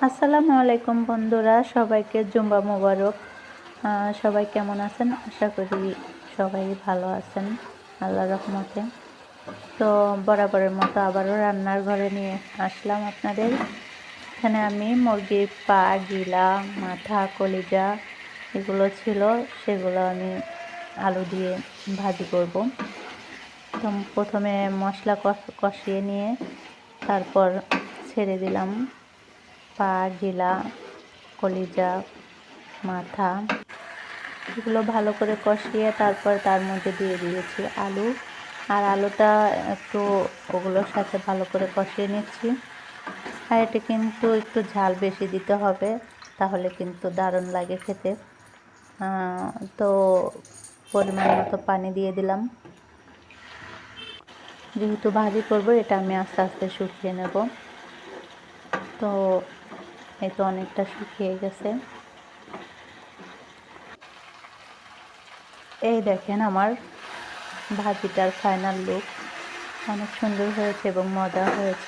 আসসালামু আলাইকুম বন্ধুরা, সবাইকে জুম্বা মোবারক। সবাই কেমন আছেন? আশা করি সবাই ভালো আছেন আল্লাহর রহমতে। তো বরাবরের মতো আবারও রান্নার ঘরে নিয়ে আসলাম আপনাদের। এখানে আমি মুরগির পা, গিলা, মাথা, কলিজা এগুলো ছিল, সেগুলো আমি আলু দিয়ে ভাজি করব। তো প্রথমে মশলা কষিয়ে নিয়ে তারপর ছেড়ে দিলাম পা, গিলা, কলিজা, মাথা, এগুলো ভালো করে কষিয়ে তারপর তার মধ্যে দিয়ে দিয়েছি আলু। আর আলুটা একটু ওগুলোর সাথে ভালো করে কষিয়ে নিচ্ছি। আর এটা কিন্তু একটু ঝাল বেশি দিতে হবে, তাহলে কিন্তু দারুণ লাগে খেতে। তো পরিমাণ মতো পানি দিয়ে দিলাম। যেহেতু ভাজি করব, এটা আমি আস্তে আস্তে শুকিয়ে নেব। তো এই তো অনেকটা শুকিয়ে গেছে। এই দেখেন আমার ভাজিটার ফাইনাল লুক, অনেক সুন্দর হয়েছে এবং মজা হয়েছে।